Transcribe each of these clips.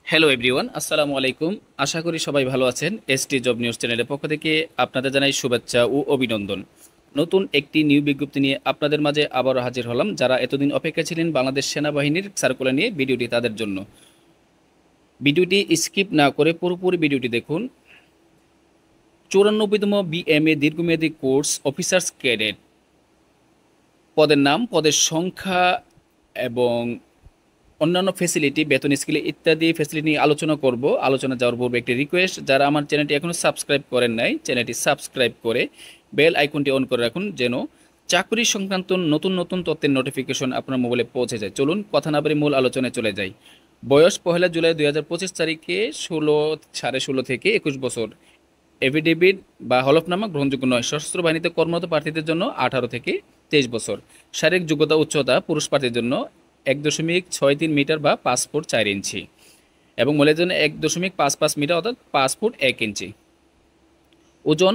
Hello everyone, আসসালামু আলাইকুম। আশা করি সবাই ভালো আছেন। এসটি জব নিউজ চ্যানেলের পক্ষ থেকে আপনাদের জানাই শুভেচ্ছা ও অভিনন্দন। নতুন একটি নিউ বিজ্ঞপ্তি নিয়ে আপনাদের মাঝে আবারও হাজির হলাম। যারা এতদিন অপেক্ষা ছিলেন বাংলাদেশ সেনাবাহিনীর সার্কুলার নিয়ে, ভিডিওটি তাদের জন্য। ভিডিওটি স্কিপ না করে পুরোপুরি ভিডিওটি দেখুন। 94তম বিএমএ দীর্ঘমেয়াদী কোর্স অফিসার্স ক্যাডেট পদের নাম, পদের সংখ্যা এবং অন্যান্য ফেসিলিটি, বেতন স্কেল ইত্যাদি ফেসিলিটি নিয়ে আলোচনা করব। আলোচনা যাওয়ার পূর্বে একটি রিকোয়েস্ট, যারা আমার চ্যানেলটি এখনও সাবস্ক্রাইব করেন নাই, চ্যানেলটি সাবস্ক্রাইব করে বেল আইকনটি অন করে রাখুন, যেন চাকরি সংক্রান্ত নতুন নতুন তথ্যের নোটিফিকেশন আপনার মোবাইলে পৌঁছে যায়। চলুন কথা না বলে মূল আলোচনায় চলে যাই। বয়স 1 জুলাই 2025 তারিখে 16 থেকে 21 বছর। এফিডেভিট বা হলফনামা গ্রহণযোগ্য নয়। সশস্ত্র বাহিনীতে কর্মরত প্রার্থীদের জন্য 18 থেকে 23 বছর। শারীরিক যোগ্যতা উচ্চতা পুরুষ প্রার্থীর জন্য 1.63 মিটার বা 5 ফুট 4 ইঞ্চি এবং মহিলাদের জন্য 1.55 মিটার অর্থাৎ 5 ফুট 1 ইঞ্চি। ওজন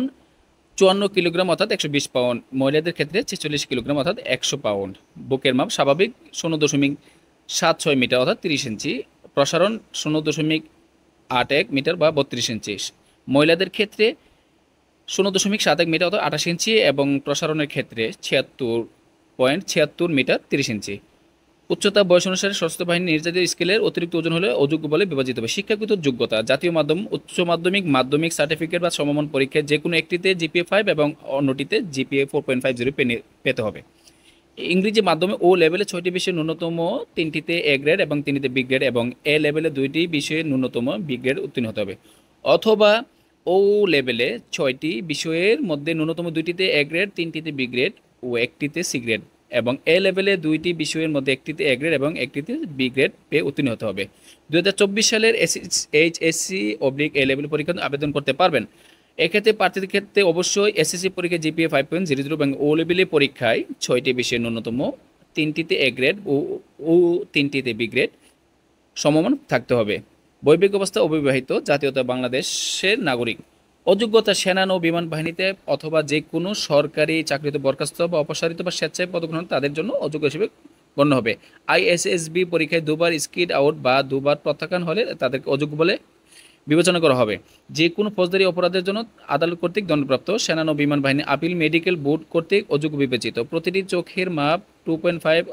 54 কিলোগ্রাম অর্থাৎ 120 পাউন্ড। মহিলাদের ক্ষেত্রে 46 কিলোগ্রাম অর্থাৎ 100 পাউন্ড। বুকের মাপ স্বাভাবিক 0.76 মিটার অর্থাৎ 30 ইঞ্চি। প্রসারণ 0.81 মিটার বা 32 ইঞ্চি। মহিলাদের ক্ষেত্রে 0.71 মিটার অর্থাৎ 28 ইঞ্চি এবং প্রসারণের ক্ষেত্রে 76.76 মিটার 30 ইঞ্চি। উচ্চতা বয়স অনুসারে সশস্ত্র বাহিনী নির্ধারিত স্কেলের অতিরিক্ত ওজন হলে অযোগ্য বলে বিবেচিত হবে। শিক্ষাগত যোগ্যতা জাতীয় মাধ্যম, উচ্চ মাধ্যমিক, মাধ্যমিক সার্টিফিকেট বা সমমান পরীক্ষায় যে কোনো একটিতে জিপিএ 5 এবং অন্যটিতে জিপিএ 4.50 পেতে হবে। ইংরেজি মাধ্যমে ও লেভেলে 6টি বিষয়ে ন্যূনতম 3টিতে এ গ্রেড এবং 3টিতে বি গ্রেড এবং এ লেভেলে 2টি বিষয়ে ন্যূনতম বি গ্রেড উত্তীর্ণ হতে হবে। অথবা ও লেভেলে 6টি বিষয়ের মধ্যে ন্যূনতম 2টিতে এ গ্রেড, 3টিতে বি গ্রেড ও একটিতে সি গ্রেড এবং এ লেভেলে 2টি বিষয়ের মধ্যে একটিতে এ গ্রেড এবং একটিতে বি গ্রেড পেয়ে উত্তীর্ণ হতে হবে। 2024 সালের এইচএসসি/এ লেভেল পরীক্ষা আবেদন করতে পারবেন। এক্ষেত্রে প্রার্থীদের ক্ষেত্রে অবশ্যই এসএসসি পরীক্ষায় জিপিএ 5.00 এবং ও লেভেলের পরীক্ষায় 6টি বিষয়ে ন্যূনতম 3টিতে এ গ্রেড ও 3টিতে বি গ্রেড সমমান থাকতে হবে। বৈবাহিক অবস্থা অবিবাহিত, জাতীয়তা বাংলাদেশের নাগরিক। অযোগ্যতা সেনা নৌ বিমান বাহিনীতে অথবা যে কোনো সরকারি চাকরিতে বরখাস্ত বা অপসারিত বা স্বেচ্ছায় পদগ্রহণ তাদের জন্য অযোগ্য হিসেবে গণ্য হবে। আইএসএসবি পরীক্ষায় দুবার স্কিড আউট বা দুবার প্রত্যাখ্যান হলে তাদেরকে অযোগ্য বলে বিবেচনা করা হবে। যে কোনো ফৌজদারি অপরাধের জন্য আদালত কর্তৃক দণ্ডপ্রাপ্ত সেনা নৌ বিমান বাহিনী আপিল মেডিকেল বোর্ড কর্তৃক অযোগ্য বিবেচিত। প্রতিটি চোখের মাপ 2.5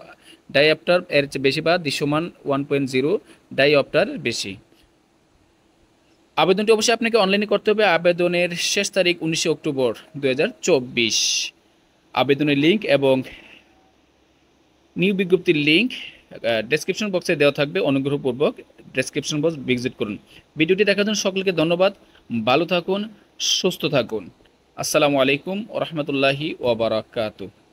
ডাইঅপ্টার এর চেয়ে বেশি বা দৃশ্যমান 1.0 ডাইঅপ্টার বেশি। আবেদনটি অবশ্যই আপনাকে অনলাইনে করতে হবে। আবেদনের শেষ তারিখ 19 অক্টোবর 2024। আবেদনের লিঙ্ক এবং নিউ বিজ্ঞপ্তির লিঙ্ক ডেসক্রিপশন বক্সে দেওয়া থাকবে। অনুগ্রহপূর্বক ডেসক্রিপশন বক্স ভিজিট করুন। ভিডিওটি দেখার জন্য সকলকে ধন্যবাদ। ভালো থাকুন, সুস্থ থাকুন। আসসালামু আলাইকুম ওয়া রাহমাতুল্লাহি ওয়া বারাকাতুহু।